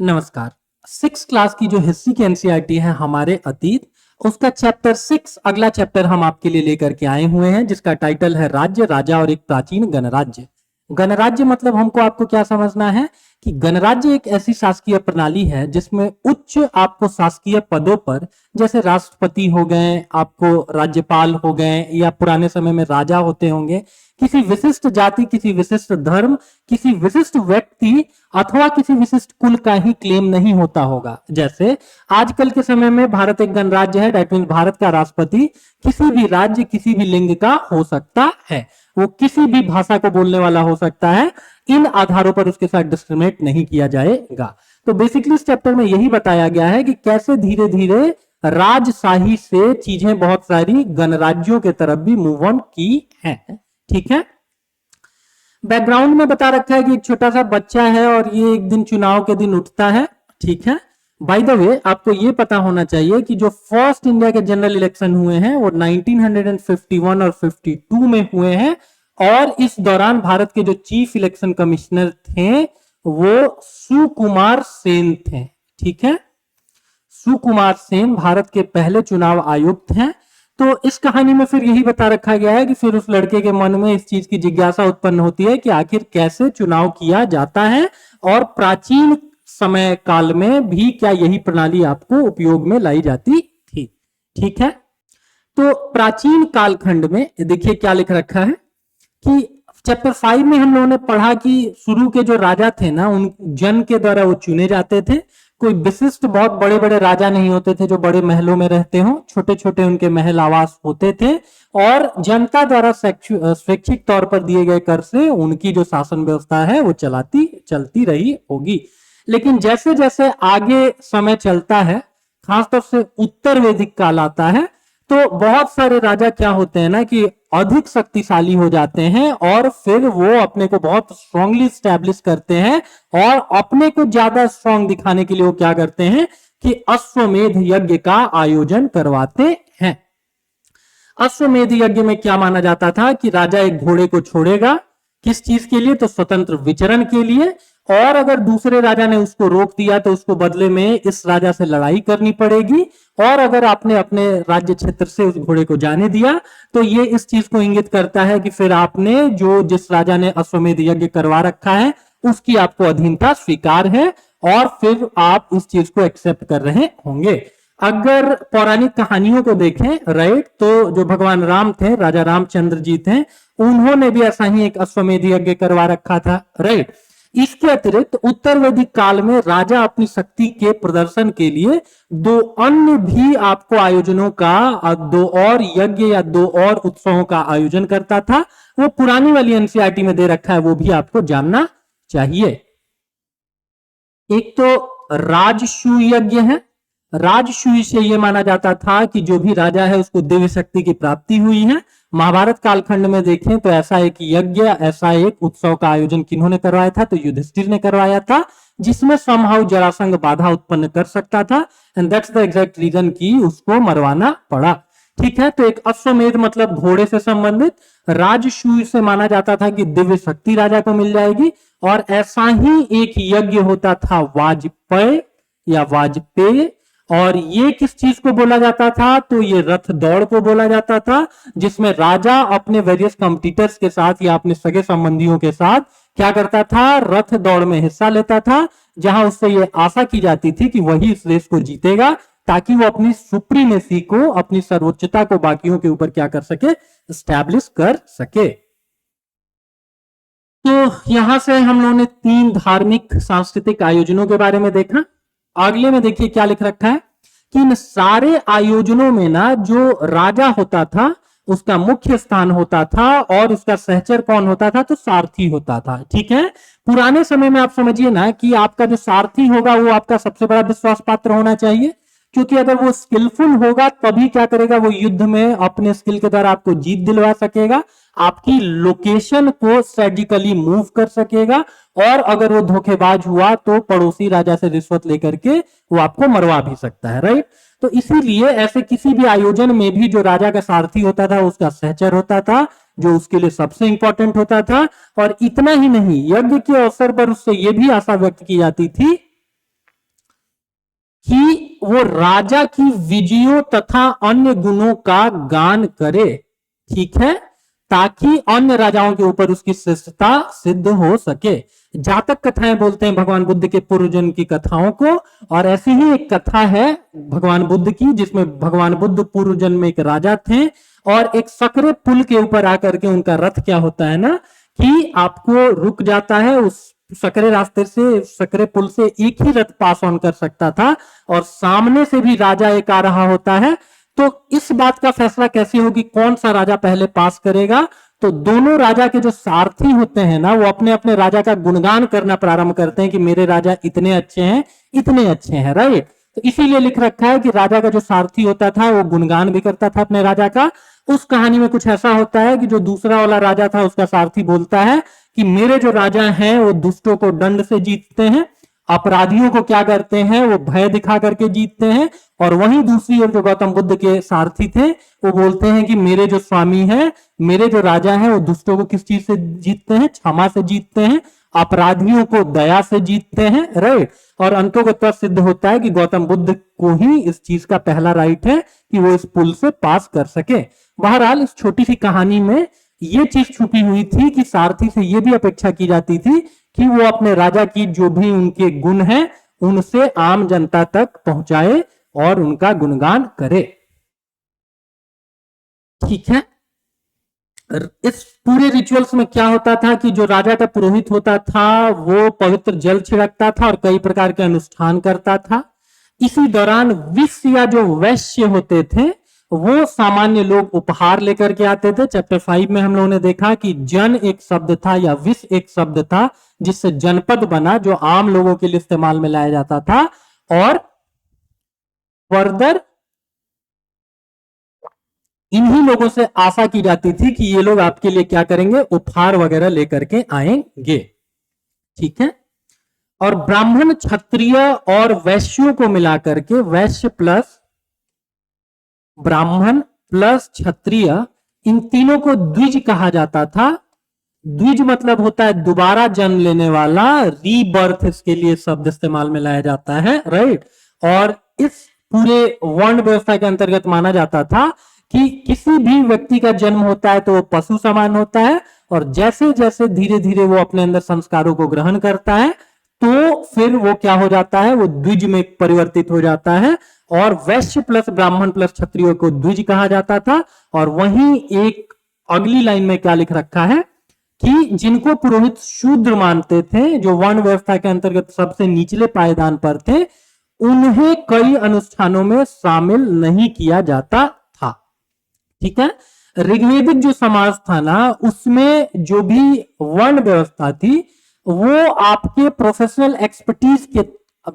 नमस्कार। Six class की जो हिस्ट्री की एनसीईआरटी है हमारे अतीत, उसका चैप्टर 6 अगला चैप्टर हम आपके लिए लेकर के आए हुए हैं, जिसका टाइटल है राज्य, राजा और एक प्राचीन गणराज्य। गणराज्य मतलब हमको आपको क्या समझना है कि गणराज्य एक ऐसी शासकीय प्रणाली है जिसमें उच्च आपको शासकीय पदों पर, जैसे राष्ट्रपति हो गए, आपको राज्यपाल हो गए, या पुराने समय में राजा होते होंगे, किसी विशिष्ट जाति, किसी विशिष्ट धर्म, किसी विशिष्ट व्यक्ति अथवा किसी विशिष्ट कुल का ही क्लेम नहीं होता होगा। जैसे आजकल के समय में भारत एक गणराज्य है, दैट मीन भारत का राष्ट्रपति किसी भी राज्य, किसी भी लिंग का हो सकता है, वो किसी भी भाषा को बोलने वाला हो सकता है। इन आधारों पर उसके साथ डिस्क्रिमिनेट नहीं किया जाएगा। तो बेसिकली इस चैप्टर में यही बताया गया है कि कैसे धीरे धीरे राजशाही से चीजें बहुत सारी गणराज्यों के तरफ भी मूव ऑन की हैं। ठीक है। बैकग्राउंड में बता रखा है कि एक छोटा सा बच्चा है और ये एक दिन चुनाव के दिन उठता है। ठीक है। बाय द वे, आपको ये पता होना चाहिए कि जो फर्स्ट इंडिया के जनरल इलेक्शन हुए हैं वो 1951 और 52 में हुए हैं, और इस दौरान भारत के जो चीफ इलेक्शन कमिश्नर थे वो सुकुमार सेन थे। ठीक है। सुकुमार सेन भारत के पहले चुनाव आयुक्त हैं। तो इस कहानी में फिर यही बता रखा गया है कि फिर उस लड़के के मन में इस चीज की जिज्ञासा उत्पन्न होती है कि आखिर कैसे चुनाव किया जाता है, और प्राचीन समय काल में भी क्या यही प्रणाली आपको उपयोग में लाई जाती थी। ठीक है। तो प्राचीन कालखंड में देखिए क्या लिख रखा है कि चैप्टर 5 में हम लोगों ने पढ़ा कि शुरू के जो राजा थे ना, उन जन के द्वारा वो चुने जाते थे। कोई विशिष्ट बहुत बड़े बड़े राजा नहीं होते थे जो बड़े महलों में रहते हो, छोटे छोटे उनके महल आवास होते थे, और जनता द्वारा स्वैच्छिक तौर पर दिए गए कर से उनकी जो शासन व्यवस्था है वो चलती रही होगी। लेकिन जैसे जैसे आगे समय चलता है, खासतौर से उत्तर वैदिक काल आता है, तो बहुत सारे राजा क्या होते हैं ना कि अधिक शक्तिशाली हो जाते हैं, और फिर वो अपने को बहुत स्ट्रांगली स्टैब्लिश करते हैं, और अपने को ज्यादा स्ट्रांग दिखाने के लिए वो क्या करते हैं कि अश्वमेध यज्ञ का आयोजन करवाते हैं। अश्वमेध यज्ञ में क्या माना जाता था कि राजा एक घोड़े को छोड़ेगा, किस चीज के लिए? तो स्वतंत्र विचरण के लिए, और अगर दूसरे राजा ने उसको रोक दिया तो उसको बदले में इस राजा से लड़ाई करनी पड़ेगी, और अगर आपने अपने राज्य क्षेत्र से उस घोड़े को जाने दिया तो ये इस चीज को इंगित करता है कि फिर आपने जिस राजा ने अश्वमेध यज्ञ करवा रखा है उसकी आपको अधीनता स्वीकार है, और फिर आप उस चीज को एक्सेप्ट कर रहे होंगे। अगर पौराणिक कहानियों को देखें, राइट, तो जो भगवान राम थे, राजा रामचंद्र जी थे, उन्होंने भी ऐसा ही एक अश्वमेध यज्ञ करवा रखा था, राइट। इसके अतिरिक्त उत्तर वैदिक काल में राजा अपनी शक्ति के प्रदर्शन के लिए दो अन्य भी आपको आयोजनों का, दो और यज्ञ या दो और उत्सवों का आयोजन करता था। वो पुरानी वाली एनसीईआरटी में दे रखा है, वो भी आपको जानना चाहिए। एक तो राजसूय यज्ञ है। राजसूय से यह माना जाता था कि जो भी राजा है उसको दिव्य शक्ति की प्राप्ति हुई है। महाभारत कालखंड में देखें तो ऐसा एक यज्ञ, ऐसा एक उत्सव का आयोजन किन्होंने करवाया था? तो युधिष्ठिर ने करवाया था, जिसमें समहाउ जरासंध बाधा उत्पन्न कर सकता था, and that's the exact reason कि उसको मरवाना पड़ा। ठीक है। तो एक अश्वमेध मतलब घोड़े से संबंधित, राजसूय से माना जाता था कि दिव्य शक्ति राजा को मिल जाएगी, और ऐसा ही एक यज्ञ होता था वाजपेय या वाजपेय, और ये किस चीज को बोला जाता था? तो ये रथ दौड़ को बोला जाता था, जिसमें राजा अपने वेरियस कॉम्पिटिटर्स के साथ या अपने सगे संबंधियों के साथ क्या करता था? रथ दौड़ में हिस्सा लेता था, जहां उससे ये आशा की जाती थी कि वही इस रेस को जीतेगा, ताकि वो अपनी सुप्रीमेसी को, अपनी सर्वोच्चता को बाकियों के ऊपर क्या कर सके? स्टैब्लिश कर सके। तो यहां से हम लोगों ने 3 धार्मिक सांस्कृतिक आयोजनों के बारे में देखा। अगले में देखिए क्या लिख रखा है कि इन सारे आयोजनों में ना जो राजा होता था उसका मुख्य स्थान होता था, और उसका सहचर कौन होता था? तो सारथी होता था। ठीक है। पुराने समय में आप समझिए ना कि आपका जो सारथी होगा वो आपका सबसे बड़ा विश्वास पात्र होना चाहिए, क्योंकि अगर वो स्किलफुल होगा तभी क्या करेगा, वो युद्ध में अपने स्किल के द्वारा आपको जीत दिलवा सकेगा, आपकी लोकेशन को स्ट्रेटेजिकली मूव कर सकेगा, और अगर वो धोखेबाज हुआ तो पड़ोसी राजा से रिश्वत लेकर के वो आपको मरवा भी सकता है, राइट। तो इसीलिए ऐसे किसी भी आयोजन में भी जो राजा का सारथी होता था उसका सहचर होता था, जो उसके लिए सबसे इंपॉर्टेंट होता था। और इतना ही नहीं, यज्ञ के अवसर पर उससे यह भी आशा व्यक्त की जाती थी कि वो राजा की विजयों तथा अन्य गुणों का गान करे, ठीक है, ताकि अन्य राजाओं के ऊपर उसकी श्रेष्ठता सिद्ध हो सके। जातक कथाएं बोलते हैं भगवान बुद्ध के पूर्वजन्म की कथाओं को, और ऐसी ही एक कथा है भगवान बुद्ध की जिसमें भगवान बुद्ध पूर्व जन्म में एक राजा थे, और एक सकरे पुल के ऊपर आकर के उनका रथ क्या होता है ना कि आपको रुक जाता है, उस सकरे रास्ते से, सकरे पुल से एक ही रथ पास ऑन कर सकता था, और सामने से भी राजा एक आ रहा होता है। तो इस बात का फैसला कैसे होगी कौन सा राजा पहले पास करेगा? तो दोनों राजा के जो सारथी होते हैं ना, वो अपने अपने राजा का गुणगान करना प्रारंभ करते हैं कि मेरे राजा इतने अच्छे हैं, इतने अच्छे हैं, राइट। तो इसीलिए लिख रखा है कि राजा का जो सारथी होता था वो गुणगान भी करता था अपने राजा का। उस कहानी में कुछ ऐसा होता है कि जो दूसरा वाला राजा था उसका सारथी बोलता है कि मेरे जो राजा हैं वो दुष्टों को दंड से जीतते हैं, अपराधियों को क्या करते हैं वो भय दिखा करके जीतते हैं। और वहीं दूसरी ओर जो गौतम बुद्ध के सारथी थे वो बोलते हैं कि मेरे जो स्वामी हैं, मेरे जो राजा हैं वो दुष्टों को किस चीज से जीतते हैं? क्षमा से जीतते हैं, अपराधियों को दया से जीतते हैं, राइट। और अंतों को तब सिद्ध होता है कि गौतम बुद्ध को ही इस चीज का पहला राइट है कि वो इस पुल से पास कर सके। बहरहाल इस छोटी सी कहानी में ये चीज छुपी हुई थी कि सारथी से ये भी अपेक्षा की जाती थी कि वो अपने राजा की जो भी उनके गुण हैं उनसे आम जनता तक पहुंचाए और उनका गुणगान करे, ठीक है। इस पूरे रिचुअल्स में क्या होता था कि जो राजा का पुरोहित होता था वो पवित्र जल छिड़कता था और कई प्रकार के अनुष्ठान करता था। इसी दौरान विष या जो वैश्य होते थे वो सामान्य लोग उपहार लेकर के आते थे। चैप्टर 5 में हम लोगों ने देखा कि जन एक शब्द था या विष एक शब्द था जिससे जनपद बना, जो आम लोगों के लिए इस्तेमाल में लाया जाता था। और फर्दर इन्हीं लोगों से आशा की जाती थी कि ये लोग आपके लिए क्या करेंगे? उपहार वगैरह लेकर के आएंगे, ठीक है। और ब्राह्मण, क्षत्रिय और वैश्यों को मिलाकर के, वैश्य प्लस ब्राह्मण प्लस क्षत्रिय, इन तीनों को द्विज कहा जाता था। द्विज मतलब होता है दोबारा जन्म लेने वाला, रीबर्थ इसके लिए शब्द इस्तेमाल में लाया जाता है, राइट। और इस पूरे वर्ण व्यवस्था के अंतर्गत माना जाता था कि किसी भी व्यक्ति का जन्म होता है तो वो पशु समान होता है, और जैसे जैसे धीरे धीरे वो अपने अंदर संस्कारों को ग्रहण करता है तो फिर वो क्या हो जाता है? वो द्विज में परिवर्तित हो जाता है। और वैश्य प्लस ब्राह्मण प्लस क्षत्रिय को द्विज कहा जाता था। और वहीं एक अगली लाइन में क्या लिख रखा है कि जिनको पुरोहित शूद्र मानते थे, जो वर्ण व्यवस्था के अंतर्गत सबसे निचले पायदान पर थे, उन्हें कई अनुष्ठानों में शामिल नहीं किया जाता था, ठीक है। ऋग्वेदिक जो समाज था ना उसमें जो भी वर्ण व्यवस्था थी वो आपके प्रोफेशनल एक्सपर्टीज के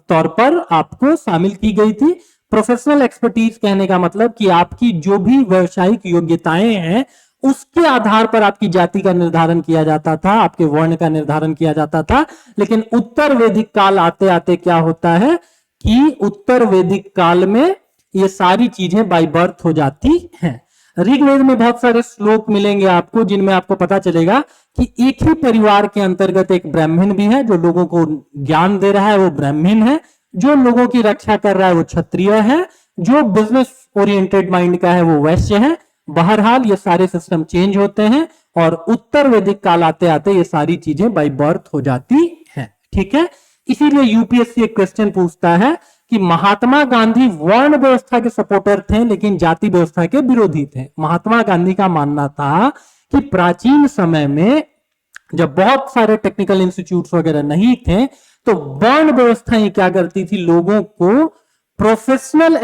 तौर पर आपको शामिल की गई थी। प्रोफेशनल एक्सपर्टीज कहने का मतलब कि आपकी जो भी व्यावसायिक योग्यताएं हैं उसके आधार पर आपकी जाति का निर्धारण किया जाता था, आपके वर्ण का निर्धारण किया जाता था। लेकिन उत्तर वैदिक काल आते आते क्या होता है कि उत्तर वैदिक काल में ये सारी चीजें बाय बर्थ हो जाती हैं। ऋग्वेद में बहुत सारे श्लोक मिलेंगे आपको जिनमें आपको पता चलेगा कि एक ही परिवार के अंतर्गत एक ब्राह्मण भी है, जो लोगों को ज्ञान दे रहा है वो ब्राह्मण है, जो लोगों की रक्षा कर रहा है वो क्षत्रिय है, जो बिजनेस ओरिएंटेड माइंड का है वो वैश्य है। बहरहाल ये सारे सिस्टम चेंज होते हैं और उत्तर वैदिक काल आते आते ये सारी चीजें बाय बर्थ हो जाती हैं, ठीक है। इसीलिए यूपीएससी एक क्वेश्चन पूछता है कि महात्मा गांधी वर्ण व्यवस्था के सपोर्टर थे लेकिन जाति व्यवस्था के विरोधी थे। महात्मा गांधी का मानना था कि प्राचीन समय में जब बहुत सारे टेक्निकल इंस्टीट्यूट्स वगैरह नहीं थे तो वर्ण व्यवस्थाएं क्या करती थी? लोगों को प्रोफेशनल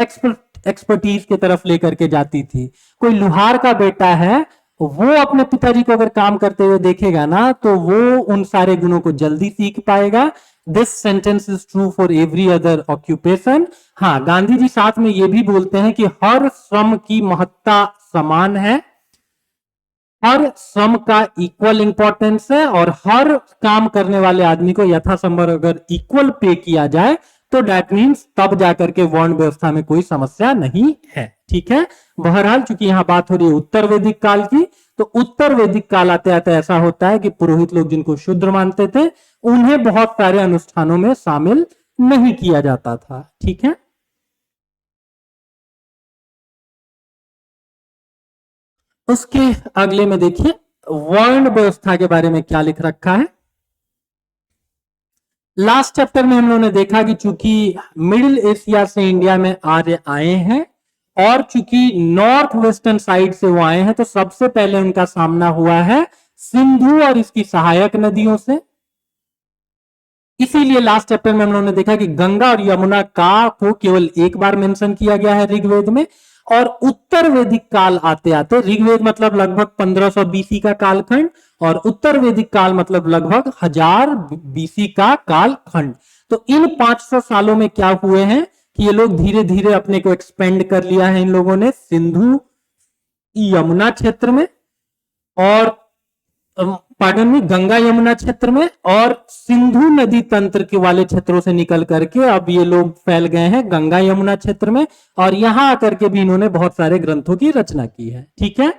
एक्सपर्टीज की तरफ लेकर के जाती थी। कोई लुहार का बेटा है, वो अपने पिताजी को अगर काम करते हुए देखेगा ना तो वो उन सारे गुणों को जल्दी सीख पाएगा। This sentence is true for every other occupation. हाँ, गांधी जी साथ में ये भी बोलते हैं कि हर श्रम की महत्ता समान है, हर श्रम का इक्वल इंपॉर्टेंस है, और हर काम करने वाले आदमी को यथासंभव अगर इक्वल पे किया जाए तो दैट मीन्स तब जाकर के वर्ण व्यवस्था में कोई समस्या नहीं है, ठीक है। बहरहाल चूंकि यहां बात हो रही है उत्तर वैदिक काल की, तो उत्तर वैदिक काल आते आते ऐसा होता है कि पुरोहित लोग जिनको शूद्र मानते थे उन्हें बहुत सारे अनुष्ठानों में शामिल नहीं किया जाता था, ठीक है। उसके अगले में देखिए वर्ण व्यवस्था के बारे में क्या लिख रखा है। लास्ट चैप्टर में हम लोगों ने देखा कि चूंकि मिडिल एशिया से इंडिया में आर्य आए हैं और चूंकि नॉर्थ वेस्टर्न साइड से वो आए हैं, तो सबसे पहले उनका सामना हुआ है सिंधु और इसकी सहायक नदियों से। इसीलिए लास्ट चैप्टर में हम लोगों ने देखा कि गंगा और यमुना का को केवल एक बार मेंशन किया गया है ऋग्वेद में, और उत्तर वैदिक काल आते आते, ऋग्वेद मतलब लगभग 1500 बीसी का कालखंड और उत्तर वैदिक काल मतलब लगभग 1000 बीसी का कालखंड। तो इन 500 सालों में क्या हुए हैं कि ये लोग धीरे धीरे अपने को एक्सपेंड कर लिया है इन लोगों ने सिंधु यमुना क्षेत्र में और पार्डन में गंगा यमुना क्षेत्र में, और सिंधु नदी तंत्र के वाले क्षेत्रों से निकल करके अब ये लोग फैल गए हैं गंगा यमुना क्षेत्र में, और यहां आकर के भी इन्होंने बहुत सारे ग्रंथों की रचना की है। ठीक है,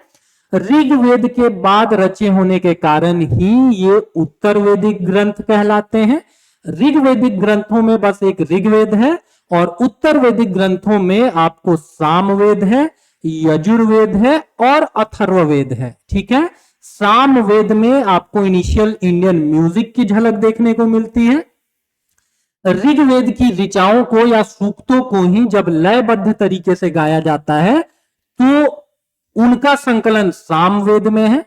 ऋग्वेद के बाद रचे होने के कारण ही ये उत्तर वैदिक ग्रंथ कहलाते हैं। ऋग्वेदिक ग्रंथों में बस एक ऋग्वेद है और उत्तर वैदिक ग्रंथों में आपको सामवेद है, यजुर्वेद है और अथर्ववेद है। ठीक है, सामवेद में आपको इनिशियल इंडियन म्यूजिक की झलक देखने को मिलती है। ऋग्वेद की ऋचाओं को या सूक्तों को ही जब लयबद्ध तरीके से गाया जाता है तो उनका संकलन सामवेद में है।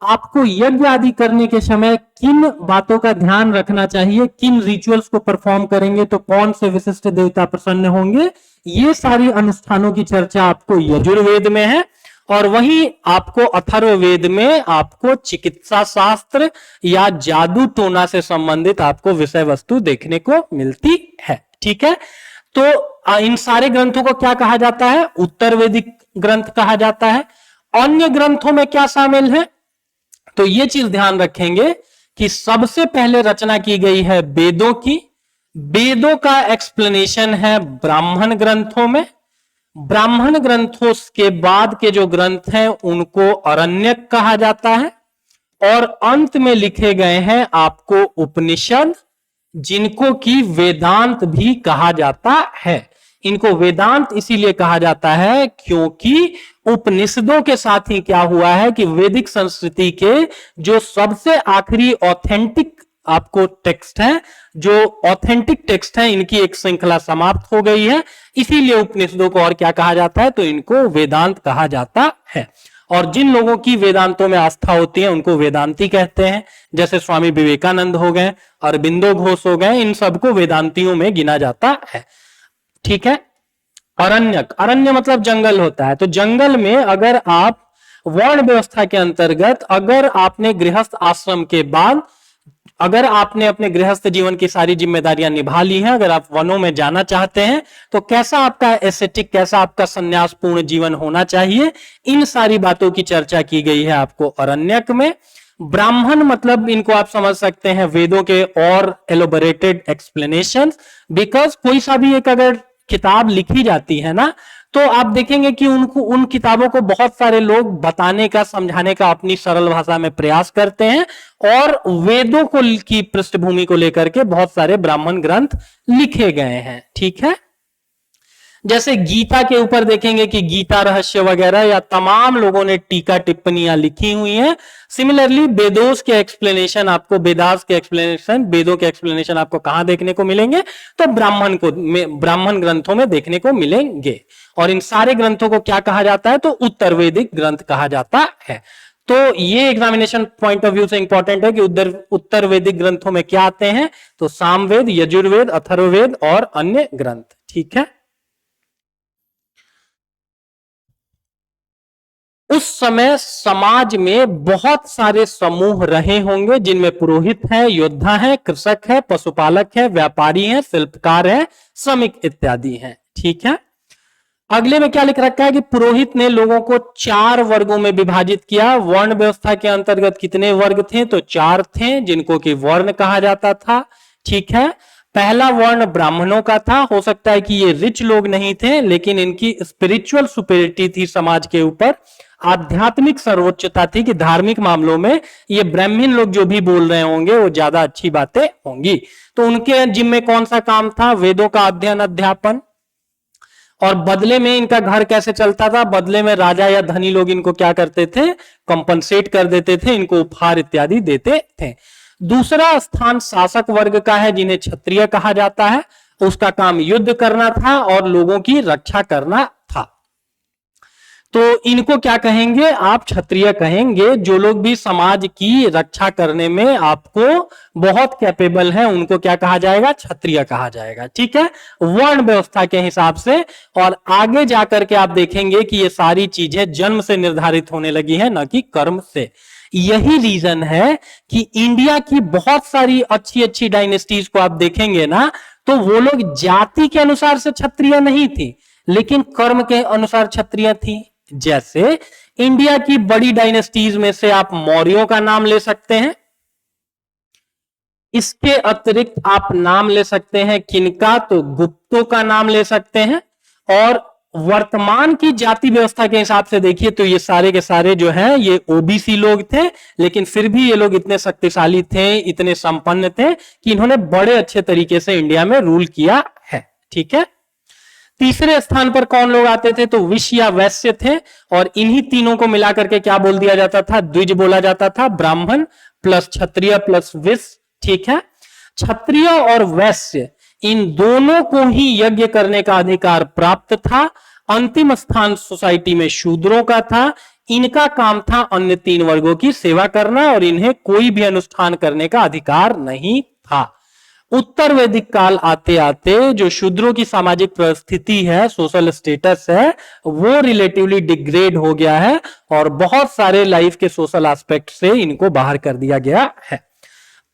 आपको यज्ञ आदि करने के समय किन बातों का ध्यान रखना चाहिए, किन रिचुअल्स को परफॉर्म करेंगे तो कौन से विशिष्ट देवता प्रसन्न होंगे, ये सारी अनुष्ठानों की चर्चा आपको यजुर्वेद में है। और वहीं आपको अथर्ववेद में आपको चिकित्सा शास्त्र या जादू टोना से संबंधित आपको विषय वस्तु देखने को मिलती है। ठीक है, तो इन सारे ग्रंथों को क्या कहा जाता है, उत्तर वैदिक ग्रंथ कहा जाता है। अन्य ग्रंथों में क्या शामिल है, तो ये चीज ध्यान रखेंगे कि सबसे पहले रचना की गई है वेदों की। वेदों का एक्सप्लेनेशन है ब्राह्मण ग्रंथों में। ब्राह्मण ग्रंथों के बाद के जो ग्रंथ हैं उनको अरण्यक कहा जाता है, और अंत में लिखे गए हैं आपको उपनिषद, जिनको कि वेदांत भी कहा जाता है। इनको वेदांत इसीलिए कहा जाता है क्योंकि उपनिषदों के साथ ही क्या हुआ है कि वैदिक संस्कृति के जो सबसे आखिरी ऑथेंटिक आपको टेक्स्ट है, जो ऑथेंटिक टेक्स्ट है, इनकी एक श्रृंखला समाप्त हो गई है। इसीलिए उपनिषदों को और क्या कहा जाता है, तो इनको वेदांत कहा जाता है। और जिन लोगों की वेदांतों में आस्था होती है उनको वेदांती कहते हैं, जैसे स्वामी विवेकानंद हो गए, अरबिंदो घोष हो गए, इन सबको वेदांतियों में गिना जाता है। ठीक है, अरण्यक, अरण्य मतलब जंगल होता है। तो जंगल में अगर आप वर्ण व्यवस्था के अंतर्गत अगर आपने गृहस्थ आश्रम के बाद अगर आपने अपने गृहस्थ जीवन की सारी जिम्मेदारियां निभा ली हैं, अगर आप वनों में जाना चाहते हैं तो कैसा आपका एस्थेटिक, कैसा आपका संन्यासपूर्ण जीवन होना चाहिए, इन सारी बातों की चर्चा की गई है आपको अरण्यक में। ब्राह्मण मतलब इनको आप समझ सकते हैं वेदों के और एलोबरेटेड एक्सप्लेनेशंस, बिकॉज कोई सा भी एक अगर किताब लिखी जाती है ना, तो आप देखेंगे कि उनको उन किताबों को बहुत सारे लोग बताने का, समझाने का अपनी सरल भाषा में प्रयास करते हैं, और वेदों को की पृष्ठभूमि को लेकर के बहुत सारे ब्राह्मण ग्रंथ लिखे गए हैं। ठीक है, जैसे गीता के ऊपर देखेंगे कि गीता रहस्य वगैरह या तमाम लोगों ने टीका टिप्पणियां लिखी हुई हैं। सिमिलरली वेदोस के एक्सप्लेनेशन आपको, वेदास के एक्सप्लेनेशन, वेदों के एक्सप्लेनेशन आपको कहां देखने को मिलेंगे, तो ब्राह्मण ग्रंथों में देखने को मिलेंगे। और इन सारे ग्रंथों को क्या कहा जाता है, तो उत्तर वैदिक ग्रंथ कहा जाता है। तो ये एग्जामिनेशन पॉइंट ऑफ व्यू से इंपॉर्टेंट है कि उत्तर वैदिक ग्रंथों में क्या आते हैं, तो सामवेद, यजुर्वेद, अथर्ववेद और अन्य ग्रंथ। ठीक है, उस समय समाज में बहुत सारे समूह रहे होंगे, जिनमें पुरोहित है, योद्धा है, कृषक है, पशुपालक है, व्यापारी है, शिल्पकार है, श्रमिक इत्यादि हैं। ठीक है, अगले में क्या लिख रखा है कि पुरोहित ने लोगों को 4 वर्गों में विभाजित किया। वर्ण व्यवस्था के अंतर्गत कितने वर्ग थे, तो 4 थे, जिनको कि वर्ण कहा जाता था। ठीक है, पहला वर्ण ब्राह्मणों का था। हो सकता है कि ये रिच लोग नहीं थे, लेकिन इनकी स्पिरिचुअल सुपेरिटी थी समाज के ऊपर, आध्यात्मिक सर्वोच्चता थी कि धार्मिक मामलों में ये ब्राह्मण लोग जो भी बोल रहे होंगे वो ज्यादा अच्छी बातें होंगी। तो उनके जिम्मे कौन सा काम था, वेदों का अध्ययन, अध्यापन। और बदले में इनका घर कैसे चलता था? बदले में राजा या धनी लोग इनको क्या करते थे? कंपनसेट कर देते थे, इनको उपहार इत्यादि देते थे। दूसरा स्थान शासक वर्ग का है, जिन्हें क्षत्रिय कहा जाता है। उसका काम युद्ध करना था और लोगों की रक्षा करना था। तो इनको क्या कहेंगे? आप क्षत्रिय कहेंगे। जो लोग भी समाज की रक्षा करने में आपको बहुत कैपेबल है, उनको क्या कहा जाएगा? क्षत्रिय कहा जाएगा। ठीक है, वर्ण व्यवस्था के हिसाब से। और आगे जाकर के आप देखेंगे कि ये सारी चीजें जन्म से निर्धारित होने लगी है, न कि कर्म से। यही रीजन है कि इंडिया की बहुत सारी अच्छी अच्छी डायनेस्टीज को आप देखेंगे ना, तो वो लोग जाति के अनुसार से क्षत्रिय नहीं थी, लेकिन कर्म के अनुसार क्षत्रिय थी। जैसे इंडिया की बड़ी डायनेस्टीज में से आप मौर्यों का नाम ले सकते हैं। इसके अतिरिक्त आप नाम ले सकते हैं किनका? तो गुप्तों का नाम ले सकते हैं। और वर्तमान की जाति व्यवस्था के हिसाब से देखिए तो ये सारे के सारे जो हैं ये ओबीसी लोग थे, लेकिन फिर भी ये लोग इतने शक्तिशाली थे, इतने संपन्न थे कि इन्होंने बड़े अच्छे तरीके से इंडिया में रूल किया है। ठीक है, तीसरे स्थान पर कौन लोग आते थे? तो विश्य या वैश्य थे। और इन्हीं तीनों को मिलाकर के क्या बोल दिया जाता था? द्विज बोला जाता था। ब्राह्मण प्लस क्षत्रिय प्लस विश्य। ठीक है, क्षत्रिय और वैश्य इन दोनों को ही यज्ञ करने का अधिकार प्राप्त था। अंतिम स्थान सोसाइटी में शूद्रों का था। इनका काम था अन्य तीन वर्गों की सेवा करना और इन्हें कोई भी अनुष्ठान करने का अधिकार नहीं था। उत्तर वैदिक काल आते आते जो शूद्रों की सामाजिक परिस्थिति है, सोशल स्टेटस है, वो रिलेटिवली डिग्रेड हो गया है और बहुत सारे लाइफ के सोशल एस्पेक्ट से इनको बाहर कर दिया गया है।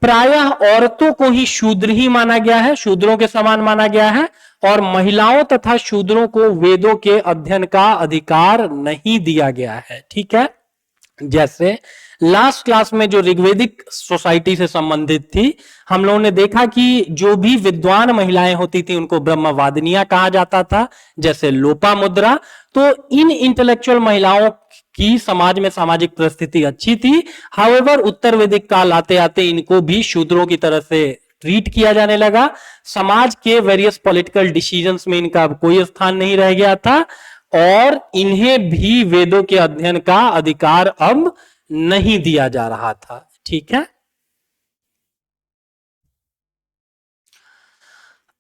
प्रायः औरतों को ही शूद्र ही माना गया है, शूद्रों के समान माना गया है। और महिलाओं तथा शूद्रों को वेदों के अध्ययन का अधिकार नहीं दिया गया है। ठीक है, जैसे लास्ट क्लास में जो ऋग्वेदिक सोसाइटी से संबंधित थी, हम लोगों ने देखा कि जो भी विद्वान महिलाएं होती थी उनको ब्रह्मवादिनियां कहा जाता था, जैसे लोपामुद्रा। तो इन इंटेलेक्चुअल महिलाओं की समाज में सामाजिक परिस्थिति अच्छी थी। हाउएवर उत्तर वैदिक काल आते आते इनको भी शूद्रों की तरह से ट्रीट किया जाने लगा। समाज के वेरियस पॉलिटिकल डिसीजंस में इनका कोई स्थान नहीं रह गया था और इन्हें भी वेदों के अध्ययन का अधिकार अब नहीं दिया जा रहा था। ठीक है,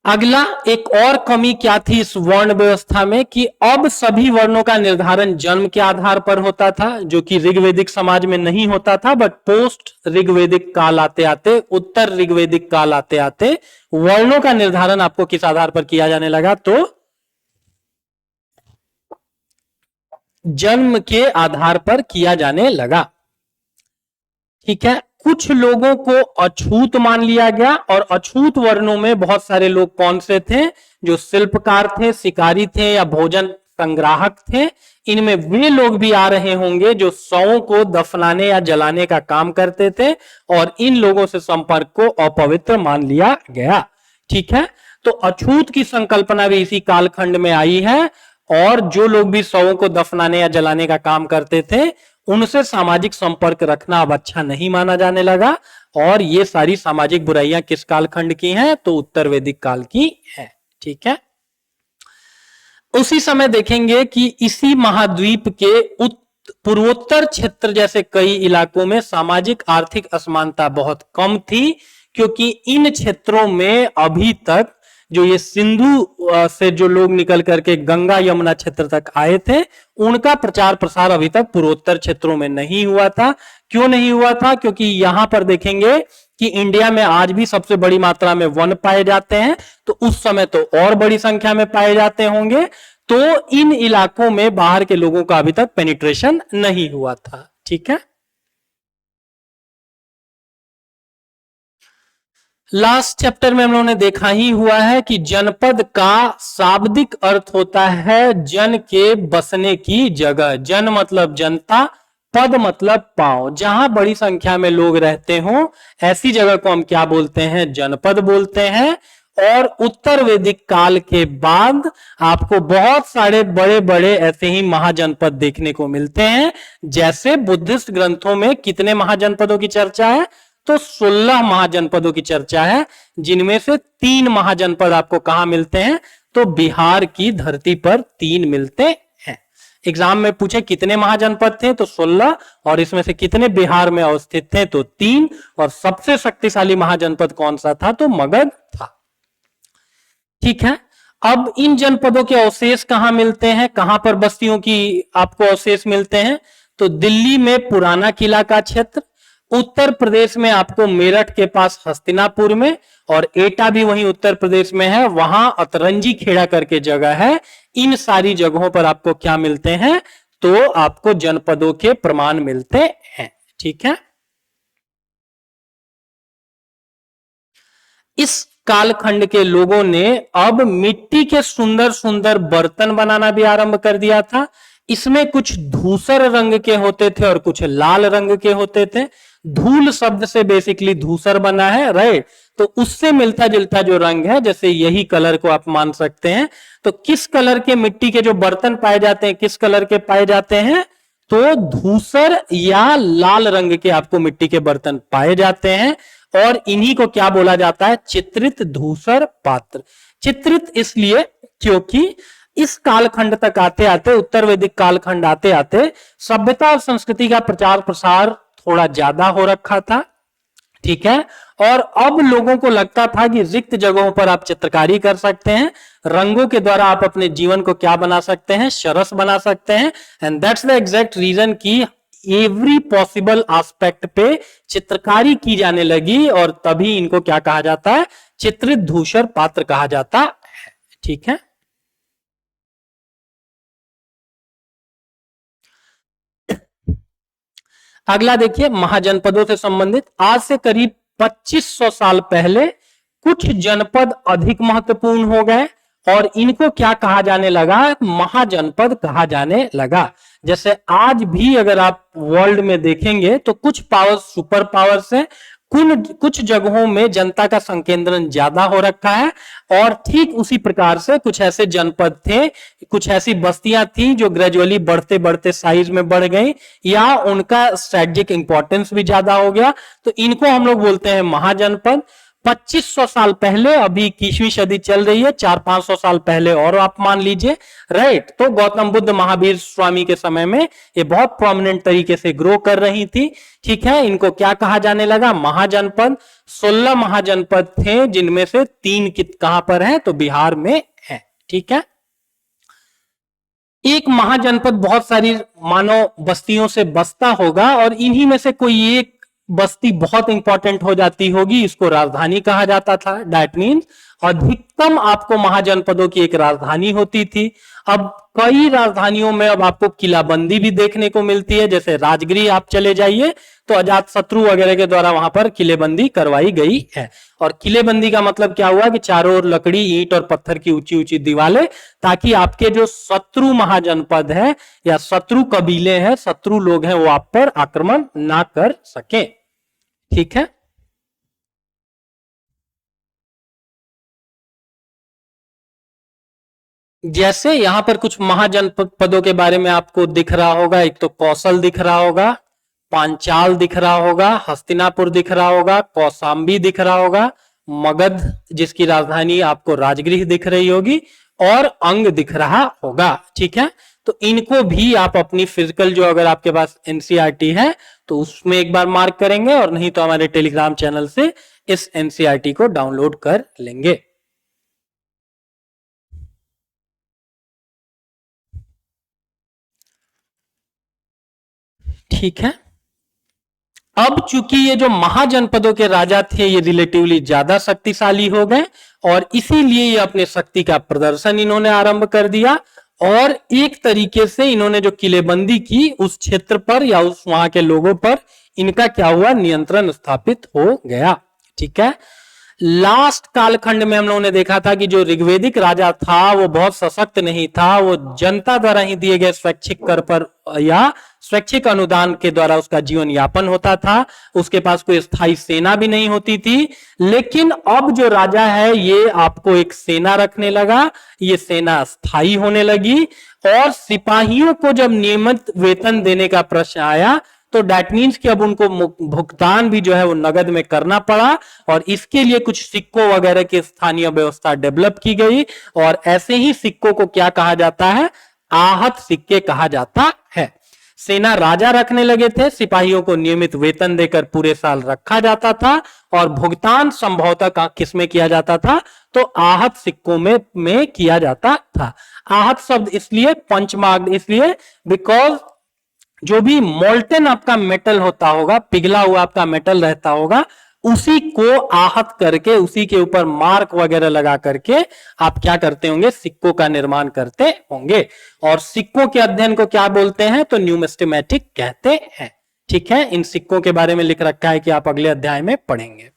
अगला एक और कमी क्या थी इस वर्ण व्यवस्था में कि अब सभी वर्णों का निर्धारण जन्म के आधार पर होता था, जो कि ऋग्वेदिक समाज में नहीं होता था। बट पोस्ट ऋग्वेदिक काल आते आते, उत्तर ऋग्वेदिक काल आते आते वर्णों का निर्धारण आपको किस आधार पर किया जाने लगा? तो जन्म के आधार पर किया जाने लगा। ठीक है, कुछ लोगों को अछूत मान लिया गया और अछूत वर्णों में बहुत सारे लोग कौन से थे? जो शिल्पकार थे, शिकारी थे या भोजन संग्राहक थे। इनमें वे लोग भी आ रहे होंगे जो शवों को दफनाने या जलाने का काम करते थे और इन लोगों से संपर्क को अपवित्र मान लिया गया। ठीक है, तो अछूत की संकल्पना भी इसी कालखंड में आई है और जो लोग भी शवों को दफनाने या जलाने का काम करते थे उनसे सामाजिक संपर्क रखना अब अच्छा नहीं माना जाने लगा। और ये सारी सामाजिक बुराइयां किस कालखंड की हैं? तो उत्तर वैदिक काल की है। ठीक है, उसी समय देखेंगे कि इसी महाद्वीप के पूर्वोत्तर क्षेत्र जैसे कई इलाकों में सामाजिक आर्थिक असमानता बहुत कम थी, क्योंकि इन क्षेत्रों में अभी तक जो ये सिंधु से जो लोग निकल करके गंगा यमुना क्षेत्र तक आए थे, उनका प्रचार प्रसार अभी तक पूर्वोत्तर क्षेत्रों में नहीं हुआ था। क्यों नहीं हुआ था? क्योंकि यहां पर देखेंगे कि इंडिया में आज भी सबसे बड़ी मात्रा में वन पाए जाते हैं, तो उस समय तो और बड़ी संख्या में पाए जाते होंगे। तो इन इलाकों में बाहर के लोगों का अभी तक पेनिट्रेशन नहीं हुआ था। ठीक है, लास्ट चैप्टर में हम लोगों ने देखा ही हुआ है कि जनपद का शाब्दिक अर्थ होता है जन के बसने की जगह। जन मतलब जनता, पद मतलब पांव। जहां बड़ी संख्या में लोग रहते हो ऐसी जगह को हम क्या बोलते हैं? जनपद बोलते हैं। और उत्तर वैदिक काल के बाद आपको बहुत सारे बड़े बड़े ऐसे ही महाजनपद देखने को मिलते हैं। जैसे बुद्धिस्ट ग्रंथों में कितने महाजनपदों की चर्चा है? तो 16 महाजनपदों की चर्चा है, जिनमें से 3 महाजनपद आपको कहां मिलते हैं? तो बिहार की धरती पर 3 मिलते हैं। एग्जाम में पूछे कितने महाजनपद थे तो 16, और इसमें से कितने बिहार में अवस्थित थे तो 3, और सबसे शक्तिशाली महाजनपद कौन सा था तो मगध था। ठीक है, अब इन जनपदों के अवशेष कहां मिलते हैं, कहां पर बस्तियों की आपको अवशेष मिलते हैं तो दिल्ली में पुराना किला का क्षेत्र, उत्तर प्रदेश में आपको मेरठ के पास हस्तिनापुर में, और एटा भी वहीं उत्तर प्रदेश में है, वहां अतरंजी खेड़ा करके जगह है। इन सारी जगहों पर आपको क्या मिलते हैं तो आपको जनपदों के प्रमाण मिलते हैं। ठीक है, इस कालखंड के लोगों ने अब मिट्टी के सुंदर सुंदर बर्तन बनाना भी आरंभ कर दिया था। इसमें कुछ धूसर रंग के होते थे और कुछ लाल रंग के होते थे। धूल शब्द से बेसिकली धूसर बना है, राइट, तो उससे मिलता जुलता जो रंग है, जैसे यही कलर को आप मान सकते हैं। तो किस कलर के मिट्टी के जो बर्तन पाए जाते हैं, किस कलर के पाए जाते हैं तो धूसर या लाल रंग के आपको मिट्टी के बर्तन पाए जाते हैं, और इन्हीं को क्या बोला जाता है चित्रित धूसर पात्र। चित्रित इसलिए क्योंकि इस कालखंड तक आते आते, उत्तर वैदिक कालखंड आते आते सभ्यता और संस्कृति का प्रचार प्रसार थोड़ा ज्यादा हो रखा था। ठीक है, और अब लोगों को लगता था कि रिक्त जगहों पर आप चित्रकारी कर सकते हैं, रंगों के द्वारा आप अपने जीवन को क्या बना सकते हैं सरस बना सकते हैं। And that's the exact reason की एवरी पॉसिबल एस्पेक्ट पे चित्रकारी की जाने लगी, और तभी इनको क्या कहा जाता है चित्रित धूसर पात्र कहा जाता है। ठीक है, अगला देखिए महाजनपदों से संबंधित। आज से करीब 2500 साल पहले कुछ जनपद अधिक महत्वपूर्ण हो गए और इनको क्या कहा जाने लगा महाजनपद कहा जाने लगा। जैसे आज भी अगर आप वर्ल्ड में देखेंगे तो कुछ पावर्स सुपर पावर्स हैं, कुछ जगहों में जनता का संकेंद्रण ज्यादा हो रखा है, और ठीक उसी प्रकार से कुछ ऐसे जनपद थे, कुछ ऐसी बस्तियां थी जो ग्रेजुअली बढ़ते बढ़ते साइज में बढ़ गई या उनका स्ट्रेटेजिक इंपॉर्टेंस भी ज्यादा हो गया, तो इनको हम लोग बोलते हैं महाजनपद। 2500 साल पहले, अभी 21वीं सदी चल रही है, 400-500 साल पहले और आप मान लीजिए, राइट, तो गौतम बुद्ध महावीर स्वामी के समय में ये बहुत प्रोमिनेंट तरीके से ग्रो कर रही थी। ठीक है, इनको क्या कहा जाने लगा महाजनपद। 16 महाजनपद थे जिनमें से 3 कहां पर हैं तो बिहार में है। ठीक है, एक महाजनपद बहुत सारी मानव बस्तियों से बसता होगा और इन्हीं में से कोई एक बस्ती बहुत इंपॉर्टेंट हो जाती होगी, इसको राजधानी कहा जाता था। दैट मीन्स अधिकतम आपको महाजनपदों की एक राजधानी होती थी। अब कई राजधानियों में अब आपको किलाबंदी भी देखने को मिलती है, जैसे राजगृह आप चले जाइए तो अजातशत्रु वगैरह के द्वारा वहां पर किलेबंदी करवाई गई है। और किलेबंदी का मतलब क्या हुआ कि चारों ओर लकड़ी, ईंट और पत्थर की ऊंची ऊंची दीवारें, ताकि आपके जो शत्रु महाजनपद है या शत्रु कबीले हैं, शत्रु लोग हैं, वो आप पर आक्रमण ना कर सके। ठीक है, जैसे यहां पर कुछ महाजनपदों के बारे में आपको दिख रहा होगा, एक तो कौशल दिख रहा होगा, पांचाल दिख रहा होगा, हस्तिनापुर दिख रहा होगा, कौशाम्बी दिख रहा होगा, मगध जिसकी राजधानी आपको राजगृह दिख रही होगी, और अंग दिख रहा होगा। ठीक है, तो इनको भी आप अपनी फिजिकल जो अगर आपके पास एनसीईआरटी है तो उसमें एक बार मार्क करेंगे, और नहीं तो हमारे टेलीग्राम चैनल से इस एनसीईआरटी को डाउनलोड कर लेंगे। ठीक है, अब चूंकि ये जो महाजनपदों के राजा थे ये रिलेटिवली ज्यादा शक्तिशाली हो गए, और इसीलिए ये अपने शक्ति का प्रदर्शन इन्होंने आरंभ कर दिया, और एक तरीके से इन्होंने जो किलेबंदी की उस क्षेत्र पर या उस वहां के लोगों पर इनका क्या हुआ नियंत्रण स्थापित हो गया। ठीक है, लास्ट कालखंड में हम लोगों ने देखा था कि जो ऋग्वेदिक राजा था वो बहुत सशक्त नहीं था, वो जनता द्वारा ही दिए गए स्वैच्छिक कर पर या स्वैच्छिक अनुदान के द्वारा उसका जीवन यापन होता था, उसके पास कोई स्थायी सेना भी नहीं होती थी। लेकिन अब जो राजा है ये आपको एक सेना रखने लगा, ये सेना स्थायी होने लगी, और सिपाहियों को जब नियमित वेतन देने का प्रश्न आया तो डेट मीन्स कि अब उनको भुगतान भी जो है वो नगद में करना पड़ा, और इसके लिए कुछ सिक्कों वगैरह की स्थानीय व्यवस्था डेवलप की गई, और ऐसे ही सिक्कों को क्या कहा जाता है, आहत सिक्के कहा जाता है। सेना राजा रखने लगे थे, सिपाहियों को नियमित वेतन देकर पूरे साल रखा जाता था, और भुगतान संभवतः किसमें किया जाता था, तो आहत सिक्कों में किया जाता था। आहत शब्द इसलिए पंचमार्ग इसलिए बिकॉज जो भी मोल्टेन आपका मेटल होता होगा, पिघला हुआ आपका मेटल रहता होगा, उसी को आहत करके उसी के ऊपर मार्क वगैरह लगा करके आप क्या करते होंगे, सिक्कों का निर्माण करते होंगे। और सिक्कों के अध्ययन को क्या बोलते हैं, तो न्यूमिस्मेटिक कहते हैं। ठीक है, इन सिक्कों के बारे में लिख रखा है कि आप अगले अध्याय में पढ़ेंगे।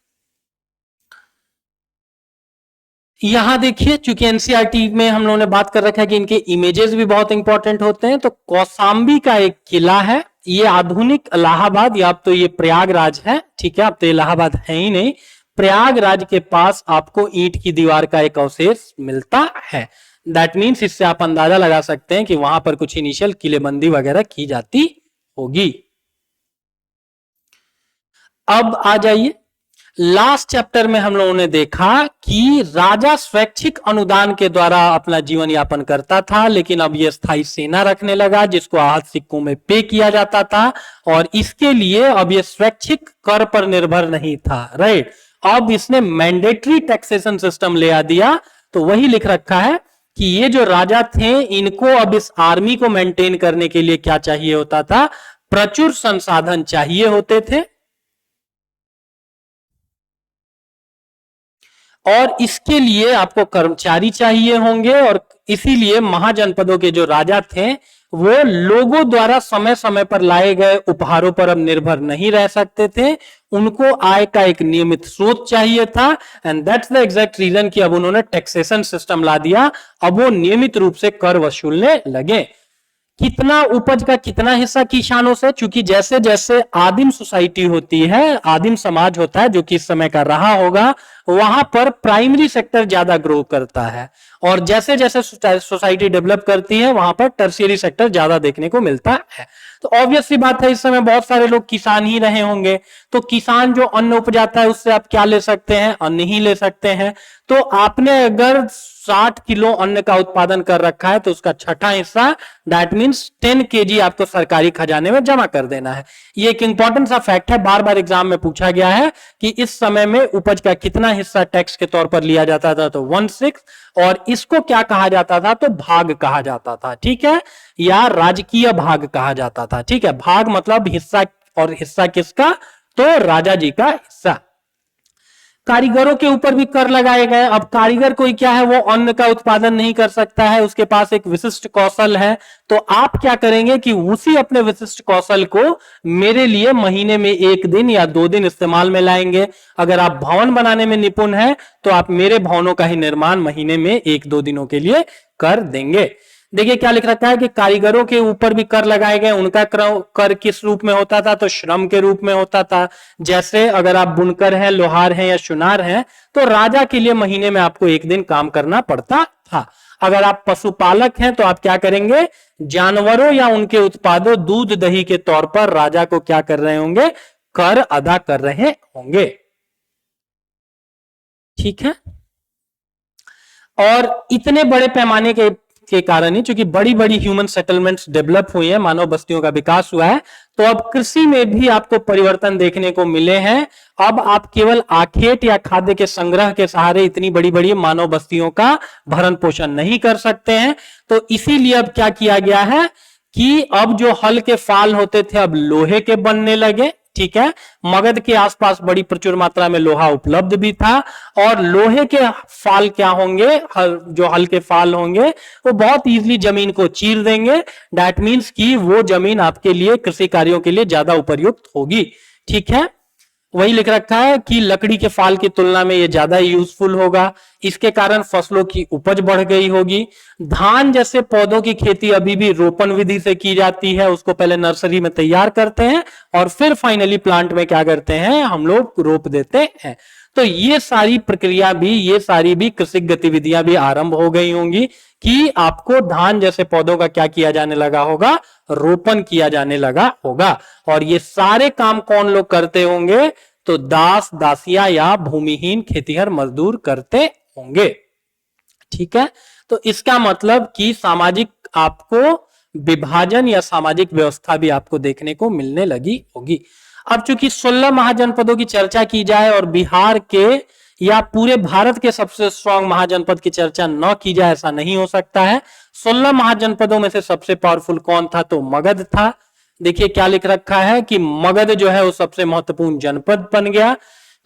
यहां देखिए, चूंकि एनसीईआरटी में हम लोगों ने बात कर रखा है कि इनके इमेजेस भी बहुत इंपॉर्टेंट होते हैं, तो कौशाम्बी का एक किला है, ये आधुनिक इलाहाबाद, या अब तो ये प्रयागराज है, ठीक है, अब तो इलाहाबाद है ही नहीं, प्रयागराज के पास आपको ईंट की दीवार का एक अवशेष मिलता है। दैट मीन्स इससे आप अंदाजा लगा सकते हैं कि वहां पर कुछ इनिशियल किलेबंदी वगैरह की जाती होगी। अब आ जाइए, लास्ट चैप्टर में हम लोगों ने देखा कि राजा स्वैच्छिक अनुदान के द्वारा अपना जीवन यापन करता था, लेकिन अब यह स्थायी सेना रखने लगा जिसको आहत सिक्कों में पे किया जाता था, और इसके लिए अब यह स्वैच्छिक कर पर निर्भर नहीं था। राइट, अब इसने मैंडेटरी टैक्सेशन सिस्टम ले आ दिया। तो वही लिख रखा है कि ये जो राजा थे, इनको अब इस आर्मी को मेंटेन करने के लिए क्या चाहिए होता था, प्रचुर संसाधन चाहिए होते थे, और इसके लिए आपको कर्मचारी चाहिए होंगे, और इसीलिए महाजनपदों के जो राजा थे वो लोगों द्वारा समय समय पर लाए गए उपहारों पर अब निर्भर नहीं रह सकते थे, उनको आय का एक नियमित स्रोत चाहिए था। And that's the exact reason कि अब उन्होंने टैक्सेशन सिस्टम ला दिया, अब वो नियमित रूप से कर वसूलने लगे। कितना उपज का कितना हिस्सा किसानों से, चूंकि जैसे जैसे आदिम सोसाइटी होती है, आदिम समाज होता है जो कि इस समय का रहा होगा, वहां पर प्राइमरी सेक्टर ज्यादा ग्रो करता है, और जैसे जैसे सोसाइटी डेवलप करती है वहां पर टर्शियरी सेक्टर ज्यादा देखने को मिलता है। तो ऑब्वियस सी बात है, इस समय बहुत सारे लोग किसान ही रहे होंगे, तो किसान जो अन्न उपजाता है उससे आप क्या ले सकते हैं, अन्न ही ले सकते हैं। तो आपने अगर 60 किलो अन्न का उत्पादन कर रखा है, तो उसका छठा हिस्सा, दैट मीन्स 10 केजी आपको सरकारी खजाने में जमा कर देना है। ये एक इंपॉर्टेंट सा फैक्ट है, बार बार एग्जाम में पूछा गया है कि इस समय में उपज का कितना हिस्सा टैक्स के तौर पर लिया जाता था, तो 1/6, और इसको क्या कहा जाता था, तो भाग कहा जाता था। ठीक है, या राजकीय भाग कहा जाता था। ठीक है, भाग मतलब हिस्सा, और हिस्सा किसका, तो राजा जी का हिस्सा। कारीगरों के ऊपर भी कर लगाए गए। अब कारीगर कोई क्या है, वो अन्न का उत्पादन नहीं कर सकता है, उसके पास एक विशिष्ट कौशल है, तो आप क्या करेंगे कि उसी अपने विशिष्ट कौशल को मेरे लिए महीने में 1 दिन या 2 दिन इस्तेमाल में लाएंगे। अगर आप भवन बनाने में निपुण हैं, तो आप मेरे भवनों का ही निर्माण महीने में 1-2 दिनों के लिए कर देंगे। देखिए क्या लिख रखा है कि कारीगरों के ऊपर भी कर लगाए गए। उनका कर किस रूप में होता था, तो श्रम के रूप में होता था। जैसे अगर आप बुनकर हैं, लोहार हैं या सुनार हैं, तो राजा के लिए महीने में आपको 1 दिन काम करना पड़ता था। अगर आप पशुपालक हैं, तो आप क्या करेंगे, जानवरों या उनके उत्पादों दूध दही के तौर पर राजा को क्या कर रहे होंगे, कर अदा कर रहे होंगे। ठीक है, और इतने बड़े पैमाने के कारण ही, चूंकि बड़ी बड़ी ह्यूमन सेटलमेंट्स डेवलप हुई है, मानव बस्तियों का विकास हुआ है, तो अब कृषि में भी आपको परिवर्तन देखने को मिले हैं। अब आप केवल आखेट या खाद्य के संग्रह के सहारे इतनी बड़ी बड़ी मानव बस्तियों का भरण पोषण नहीं कर सकते हैं। तो इसीलिए अब क्या किया गया है कि अब जो हल के फाल होते थे, अब लोहे के बनने लगे। ठीक है, मगध के आसपास बड़ी प्रचुर मात्रा में लोहा उपलब्ध भी था, और लोहे के फाल क्या होंगे, जो हल के फाल होंगे वो बहुत इजीली जमीन को चीर देंगे। दैट मीन्स कि वो जमीन आपके लिए कृषि कार्यों के लिए ज्यादा उपयुक्त होगी। ठीक है, वही लिख रखा है कि लकड़ी के फाल की तुलना में ये ज्यादा यूजफुल होगा। इसके कारण फसलों की उपज बढ़ गई होगी। धान जैसे पौधों की खेती अभी भी रोपण विधि से की जाती है। उसको पहले नर्सरी में तैयार करते हैं और फिर फाइनली प्लांट में क्या करते हैं, हम लोग रोप देते हैं। तो ये सारी प्रक्रिया भी, ये सारी भी कृषि गतिविधियां भी आरंभ हो गई होंगी कि आपको धान जैसे पौधों का क्या किया जाने लगा होगा, रोपण किया जाने लगा होगा। और ये सारे काम कौन लोग करते होंगे, तो दास दासिया या भूमिहीन खेतीहर मजदूर करते होंगे। ठीक है, तो इसका मतलब कि सामाजिक आपको विभाजन या सामाजिक व्यवस्था भी आपको देखने को मिलने लगी होगी। अब चूंकि 16 महाजनपदों की चर्चा की जाए और बिहार के या पूरे भारत के सबसे स्ट्रांग महाजनपद की चर्चा न की जाए, ऐसा नहीं हो सकता है। 16 महाजनपदों में से सबसे पावरफुल कौन था, तो मगध था। देखिए क्या लिख रखा है कि मगध जो है वो सबसे महत्वपूर्ण जनपद बन गया।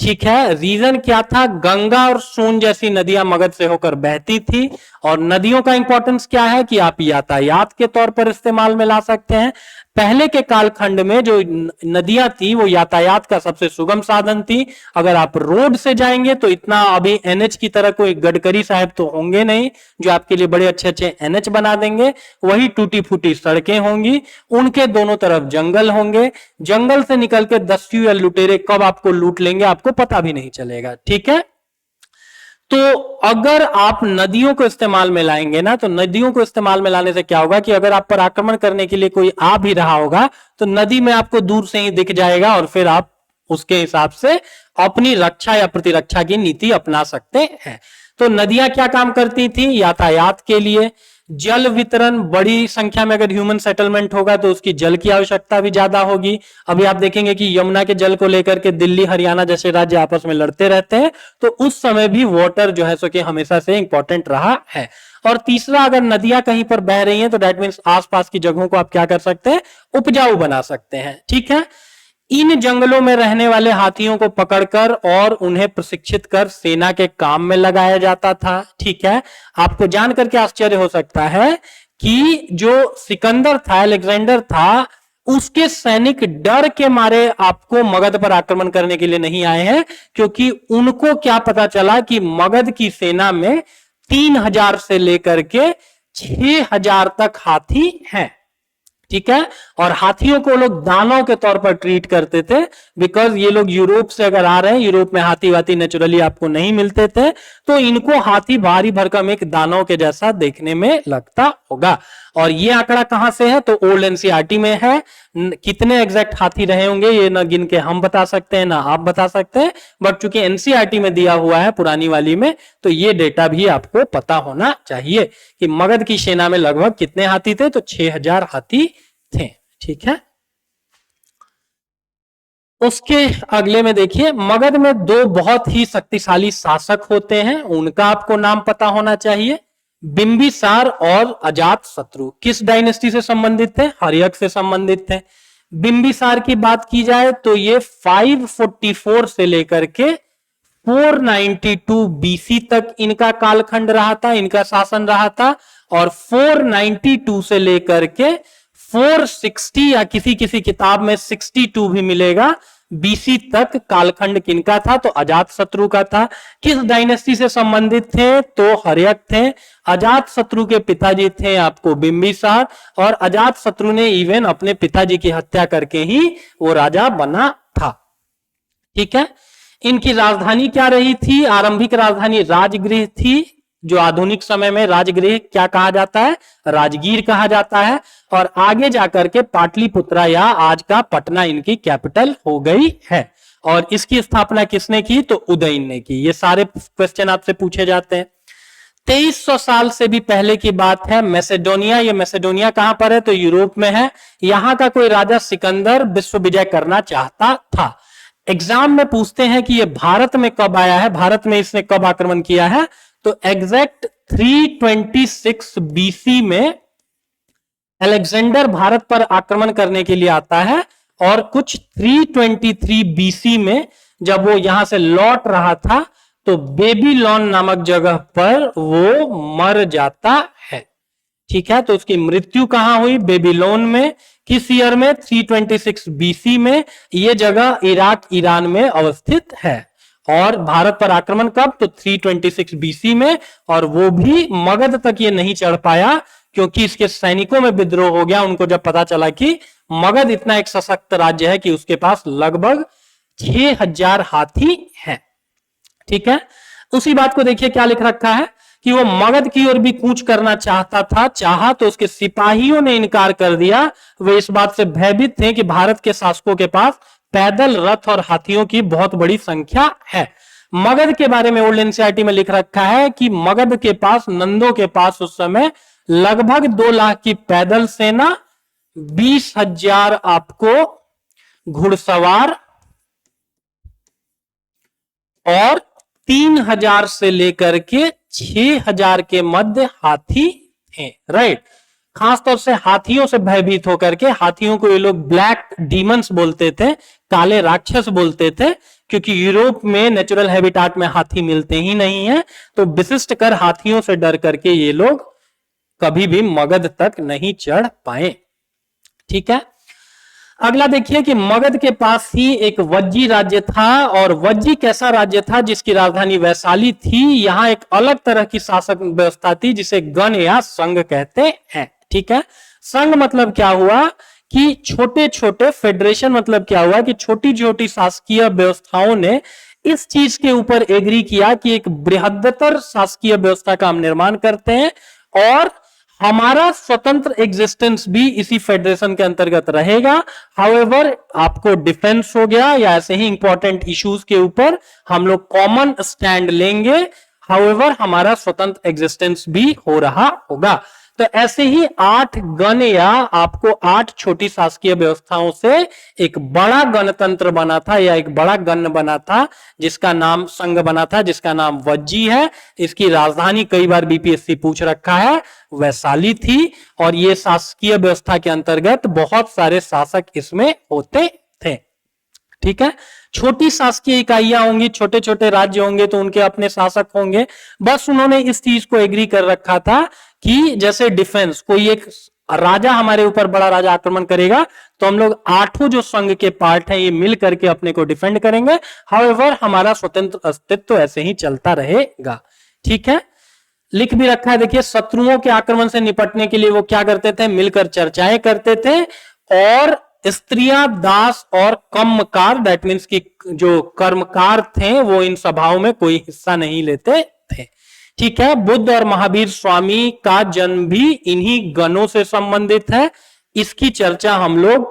ठीक है, रीजन क्या था, गंगा और सोन जैसी नदियां मगध से होकर बहती थी। और नदियों का इंपॉर्टेंस क्या है कि आप यातायात के तौर पर इस्तेमाल में ला सकते हैं। पहले के कालखंड में जो नदियां थी वो यातायात का सबसे सुगम साधन थी। अगर आप रोड से जाएंगे तो इतना अभी एनएच की तरह कोई गडकरी साहब तो होंगे नहीं जो आपके लिए बड़े अच्छे अच्छे एनएच बना देंगे, वही टूटी फूटी सड़कें होंगी, उनके दोनों तरफ जंगल होंगे। जंगल से निकल के दस्यु या लुटेरे कब आपको लूट लेंगे आपको पता भी नहीं चलेगा। ठीक है, तो अगर आप नदियों को इस्तेमाल में लाएंगे ना, तो नदियों को इस्तेमाल में लाने से क्या होगा कि अगर आप पर आक्रमण करने के लिए कोई आ भी रहा होगा तो नदी में आपको दूर से ही दिख जाएगा और फिर आप उसके हिसाब से अपनी रक्षा या प्रतिरक्षा की नीति अपना सकते हैं। तो नदियां क्या काम करती थी, यातायात के लिए, जल वितरण, बड़ी संख्या में अगर ह्यूमन सेटलमेंट होगा तो उसकी जल की आवश्यकता भी ज्यादा होगी। अभी आप देखेंगे कि यमुना के जल को लेकर के दिल्ली हरियाणा जैसे राज्य आपस में लड़ते रहते हैं, तो उस समय भी वाटर जो है सो कि हमेशा से इंपॉर्टेंट रहा है। और तीसरा, अगर नदियां कहीं पर बह रही हैं तो दैट मीन्स आसपास की जगहों को आप क्या कर सकते हैं, उपजाऊ बना सकते हैं। ठीक है, इन जंगलों में रहने वाले हाथियों को पकड़कर और उन्हें प्रशिक्षित कर सेना के काम में लगाया जाता था। ठीक है, आपको जानकर के आश्चर्य हो सकता है कि जो सिकंदर था, अलेक्जेंडर था, उसके सैनिक डर के मारे आपको मगध पर आक्रमण करने के लिए नहीं आए हैं, क्योंकि उनको क्या पता चला कि मगध की सेना में 3000 से लेकर के 6000 तक हाथी हैं। ठीक है, और हाथियों को लोग दानव के तौर पर ट्रीट करते थे, बिकॉज ये लोग यूरोप से अगर आ रहे हैं, यूरोप में हाथी वाथी नेचुरली आपको नहीं मिलते थे, तो इनको हाथी भारी भरकम एक दानव के जैसा देखने में लगता होगा। और ये आंकड़ा कहां से है, तो ओल्ड एनसीईआरटी में है। कितने एग्जैक्ट हाथी रहे होंगे ये न गिन के हम बता सकते हैं ना आप बता सकते हैं, बट चूंकि एनसीईआरटी में दिया हुआ है पुरानी वाली में, तो ये डेटा भी आपको पता होना चाहिए कि मगध की सेना में लगभग कितने हाथी थे, तो 6000 हाथी थे। ठीक है, उसके अगले में देखिए, मगध में 2 बहुत ही शक्तिशाली शासक होते हैं, उनका आपको नाम पता होना चाहिए, बिंबिसार और अजातशत्रु। किस डायनेस्टी से संबंधित थे, हर्यक से संबंधित थे। बिंबिसार की बात की जाए तो ये 544 से लेकर के 492 बीसी तक इनका कालखंड रहा था, इनका शासन रहा था। और 492 से लेकर के 460 या किसी किसी किताब में 62 भी मिलेगा बीसी तक कालखंड किनका था, तो अजातशत्रु का था। किस डायनेस्टी से संबंधित थे, तो हर्यक थे। अजातशत्रु के पिताजी थे आपको बिंबिसार, और अजातशत्रु ने इवन अपने पिताजी की हत्या करके ही वो राजा बना था। ठीक है, इनकी राजधानी क्या रही थी, आरंभिक राजधानी राजगृह थी, जो आधुनिक समय में राजगृह क्या कहा जाता है, राजगीर कहा जाता है। और आगे जाकर के पाटलिपुत्रा या आज का पटना इनकी कैपिटल हो गई है। और इसकी स्थापना किसने की, तो उदयन ने की। ये सारे क्वेश्चन आपसे पूछे जाते हैं। 2300 साल से भी पहले की बात है, मैसेडोनिया, ये मैसेडोनिया कहां पर है, तो यूरोप में है। यहां का कोई राजा सिकंदर विश्व विजय करना चाहता था। एग्जाम में पूछते हैं कि ये भारत में कब आया है, भारत में इसने कब आक्रमण किया है, तो एग्जैक्ट 326 बीसी में अलेक्जेंडर भारत पर आक्रमण करने के लिए आता है। और कुछ 323 बीसी में जब वो यहां से लौट रहा था तो बेबीलोन नामक जगह पर वो मर जाता है। ठीक है, तो उसकी मृत्यु कहां हुई, बेबीलोन में। किस ईयर में, 326 बीसी में। ये जगह इराक ईरान में अवस्थित है। और भारत पर आक्रमण कब, तो 326 बीसी में। और वो भी मगध तक ये नहीं चढ़ पाया क्योंकि इसके सैनिकों में विद्रोह हो गया। उनको जब पता चला कि मगध इतना एक सशक्त राज्य है कि उसके पास लगभग 6000 हाथी हैं। ठीक है। उसी बात को देखिए क्या लिख रखा है कि वो मगध की ओर भी कूच करना चाहता था, चाहा तो उसके सिपाहियों ने इनकार कर दिया। वे इस बात से भयभीत थे कि भारत के शासकों के पास पैदल, रथ और हाथियों की बहुत बड़ी संख्या है। मगध के बारे में ओल्ड एनसीईआरटी में लिख रखा है कि मगध के पास, नंदों के पास उस समय लगभग 2 लाख की पैदल सेना, 20,000 आपको घुड़सवार और 3,000 से लेकर के 6,000 के मध्य हाथी थे। राइट। खासतौर से हाथियों से भयभीत होकर के, हाथियों को ये लोग ब्लैक डीमंस बोलते थे, काले राक्षस बोलते थे, क्योंकि यूरोप में नेचुरल हैबिटाट में हाथी मिलते ही नहीं है, तो विशिष्ट कर हाथियों से डर करके ये लोग कभी भी मगध तक नहीं चढ़ पाए। ठीक है। अगला देखिए कि मगध के पास ही एक वज्जी राज्य था, और वज्जी कैसा राज्य था जिसकी राजधानी वैशाली थी। यहां एक अलग तरह की शासक व्यवस्था थी जिसे गण या संघ कहते हैं। ठीक है। संघ मतलब क्या हुआ कि छोटे छोटे, फेडरेशन मतलब क्या हुआ कि छोटी छोटी शासकीय व्यवस्थाओं ने इस चीज के ऊपर एग्री किया कि एक बृहत्तर शासकीय व्यवस्था का हम निर्माण करते हैं, और हमारा स्वतंत्र एग्जिस्टेंस भी इसी फेडरेशन के अंतर्गत रहेगा। हाउएवर आपको डिफेंस हो गया या ऐसे ही इंपॉर्टेंट इश्यूज के ऊपर हम लोग कॉमन स्टैंड लेंगे, हाउएवर हमारा स्वतंत्र एग्जिस्टेंस भी हो रहा होगा। तो ऐसे ही 8 गण या आपको 8 छोटी शासकीय व्यवस्थाओं से एक बड़ा गणतंत्र बना था, या एक बड़ा गण बना था जिसका नाम संघ बना था, जिसका नाम वज्जी है। इसकी राजधानी कई बार बीपीएससी पूछ रखा है, वैशाली थी, और ये शासकीय व्यवस्था के अंतर्गत बहुत सारे शासक इसमें होते थे। ठीक है। छोटी शासकीय इकाइयां होंगी, छोटे छोटे राज्य होंगे, तो उनके अपने शासक होंगे। बस उन्होंने इस चीज को एग्री कर रखा था कि जैसे डिफेंस, कोई एक राजा हमारे ऊपर, बड़ा राजा आक्रमण करेगा तो हम लोग 8 जो संघ के पार्ट हैं ये मिल करके अपने को डिफेंड करेंगे। हाउएवर हमारा स्वतंत्र अस्तित्व ऐसे ही चलता रहेगा। ठीक है। लिख भी रखा है, देखिए शत्रुओं के आक्रमण से निपटने के लिए वो क्या करते थे, मिलकर चर्चाएं करते थे, और स्त्रियां, दास और कर्मकार, दैट मीन्स कि जो कर्मकार थे वो इन सभाओं में कोई हिस्सा नहीं लेते थे। ठीक है। बुद्ध और महावीर स्वामी का जन्म भी इन्हीं गणों से संबंधित है। इसकी चर्चा हम लोग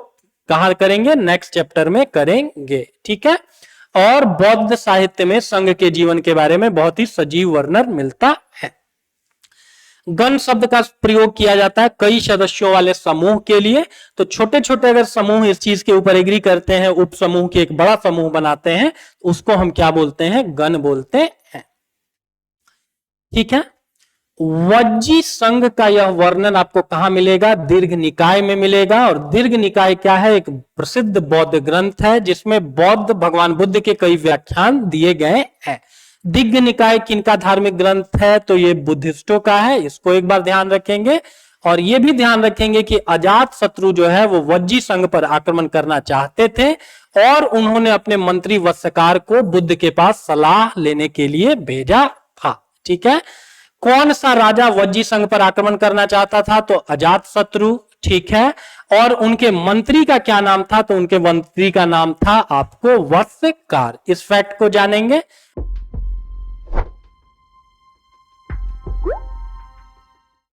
कहां करेंगे, नेक्स्ट चैप्टर में करेंगे। ठीक है। और बौद्ध साहित्य में संघ के जीवन के बारे में बहुत ही सजीव वर्णन मिलता है। गण शब्द का प्रयोग किया जाता है कई सदस्यों वाले समूह के लिए। तो छोटे छोटे अगर समूह इस चीज के ऊपर एग्री करते हैं, उप समूह के एक बड़ा समूह बनाते हैं, उसको हम क्या बोलते हैं, गण बोलते हैं। ठीक है। वज्जी संघ का यह वर्णन आपको कहां मिलेगा, दीर्घ निकाय में मिलेगा। और दीर्घ निकाय क्या है, एक प्रसिद्ध बौद्ध ग्रंथ है जिसमें बौद्ध, भगवान बुद्ध के कई व्याख्यान दिए गए हैं। दिग्ग निकाय किनका धार्मिक ग्रंथ है, तो ये बुद्धिस्टों का है, इसको एक बार ध्यान रखेंगे। और ये भी ध्यान रखेंगे कि अजात शत्रु जो है वो वज्जी संघ पर आक्रमण करना चाहते थे, और उन्होंने अपने मंत्री वत्सकार को बुद्ध के पास सलाह लेने के लिए भेजा था। ठीक है। कौन सा राजा वज्जी संघ पर आक्रमण करना चाहता था, तो अजात शत्रु। ठीक है। और उनके मंत्री का क्या नाम था, तो उनके मंत्री का नाम था आपको वत्सकार। इस फैक्ट को जानेंगे।